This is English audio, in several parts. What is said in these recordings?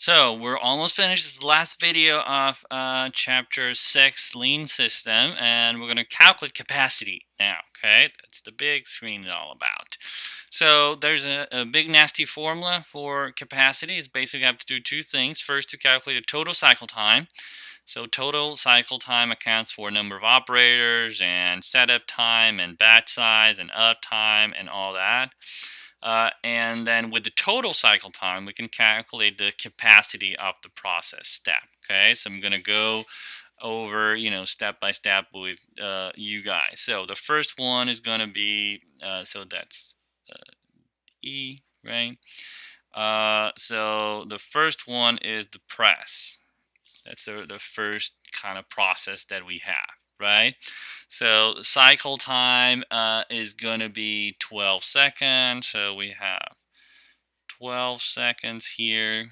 So we're almost finished. This is the last video of chapter 6, lean system, and we're going to calculate capacity now. Okay, that's the big screen is all about. So there's a big nasty formula for capacity. It's basically have to do two things. First, to calculate a total cycle time. So total cycle time accounts for number of operators and setup time and batch size and uptime and all that. And then with the total cycle time, we can calculate the capacity of the process step. Okay, so I'm going to go over, step by step with you guys. So the first one is going to be, so that's E, right? So the first one is the press. That's the first kind of process that we have, right? So cycle time is going to be 12 seconds. So we have 12 seconds here.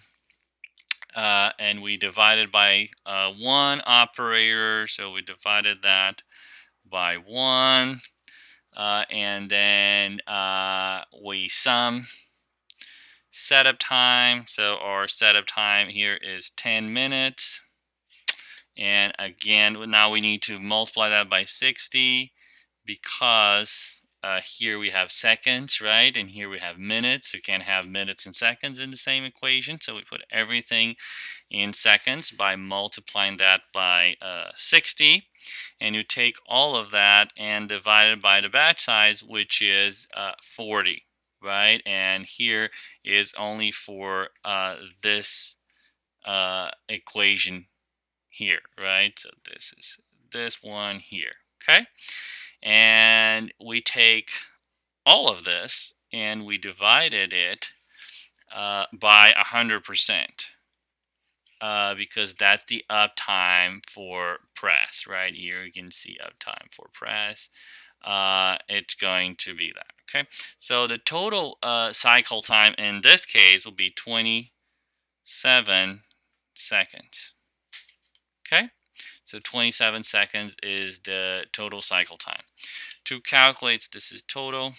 And we divided by one operator. So we divided that by one. And then we sum setup time. So our setup time here is 10 minutes. And again, now we need to multiply that by 60 because here we have seconds, right? And here we have minutes. We can't have minutes and seconds in the same equation. So we put everything in seconds by multiplying that by 60. And you take all of that and divide it by the batch size, which is 40, right? And here is only for this equation here, right? So this is this one here, okay? And we take all of this and we divided it by 100%. Because that's the uptime for press, right? Here you can see uptime for press. It's going to be that, okay? So the total cycle time in this case will be 27 seconds, okay? So 27 seconds is the total cycle time. To calculate, this is total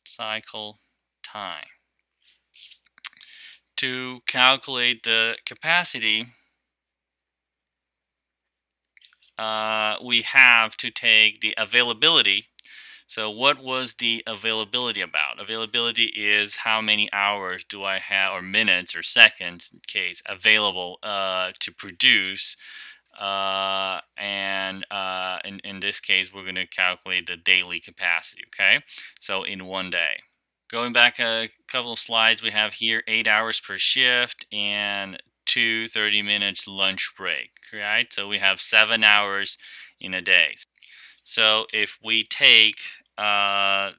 cycle time. To calculate the capacity, we have to take the availability. So what was the availability about? Availability is how many hours do I have, or minutes or seconds in case, available to produce. In this case, we're going to calculate the daily capacity, okay? So in one day. Going back a couple of slides, we have here 8 hours per shift and 30 minutes lunch break, right? So we have 7 hours in a day. So if we take 8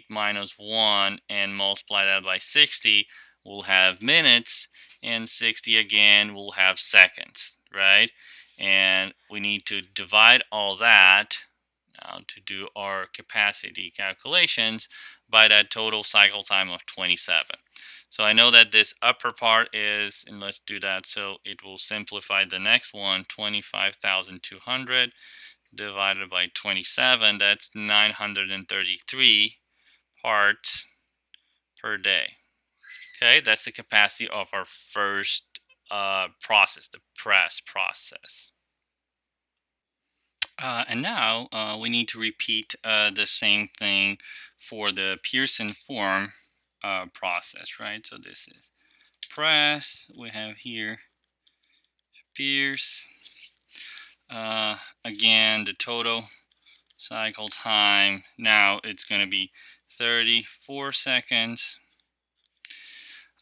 minus 1 and multiply that by 60, we'll have minutes, and 60 again will have seconds, right? And we need to divide all that now to do our capacity calculations by that total cycle time of 27. So I know that this upper part is, and let's do that so it will simplify the next one, 25,200 divided by 27, that's 933 parts per day. Okay, that's the capacity of our first process, the press process. And now we need to repeat the same thing for the Pearson form process, right? So this is press. We have here Pierce. Again, the total cycle time. Now it's going to be 34 seconds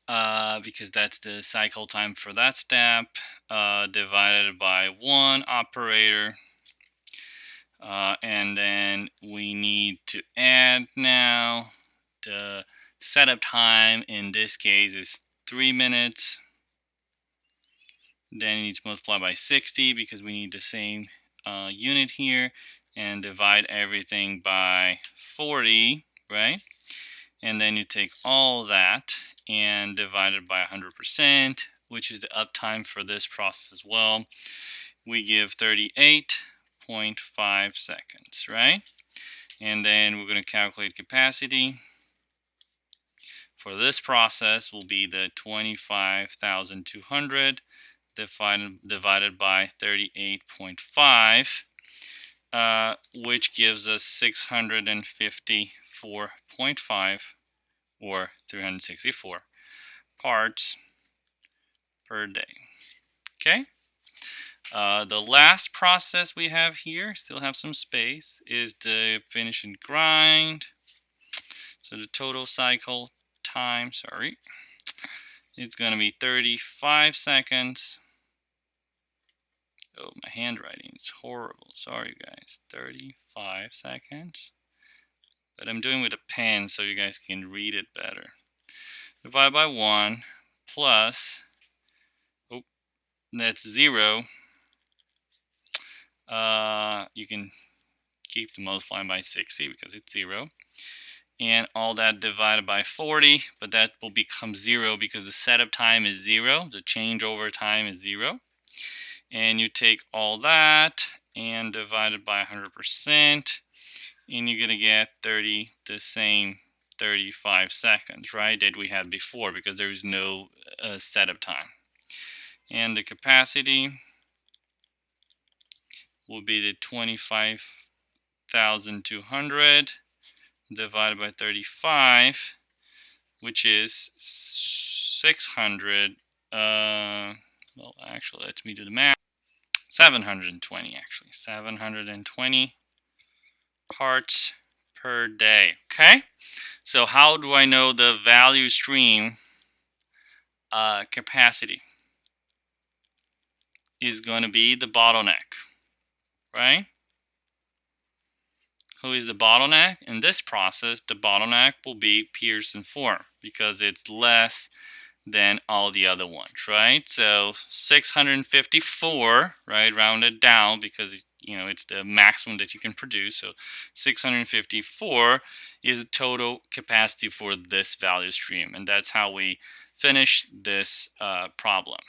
because that's the cycle time for that step divided by one operator. And then we need to add now the setup time. In this case is 3 minutes. Then you need to multiply by 60 because we need the same unit here, and divide everything by 40, right? And then you take all that and divide it by 100%, which is the uptime for this process as well. We give 38.5 seconds, right? And then we're going to calculate capacity for this process will be the 25,200 divided by 38.5, which gives us 654.5 or 364 parts per day. Okay. The last process we have here, still have some space, is the finish and grind. So the total cycle time, it's going to be 35 seconds. Oh, my handwriting is horrible. Sorry, guys. 35 seconds. But I'm doing with a pen so you guys can read it better. Divide by 1 plus, oh, that's 0. You can keep the multiplying by 60 because it's 0. And all that divided by 40, but that will become 0 because the setup time is 0. The changeover time is 0. And you take all that and divide it by 100%, and you're going to get the same 35 seconds, right, that we had before because there is no setup time. And the capacity will be the 25,200 divided by 35, which is 600. Well, actually, let me do the math. 720, actually. 720 parts per day. Okay? So how do I know the value stream capacity is going to be the bottleneck, right? Who is the bottleneck? In this process, the bottleneck will be Pearson 4 because it's less than all the other ones, right? So 654, right, rounded down because it's the maximum that you can produce. So 654 is the total capacity for this value stream, and that's how we finish this problem.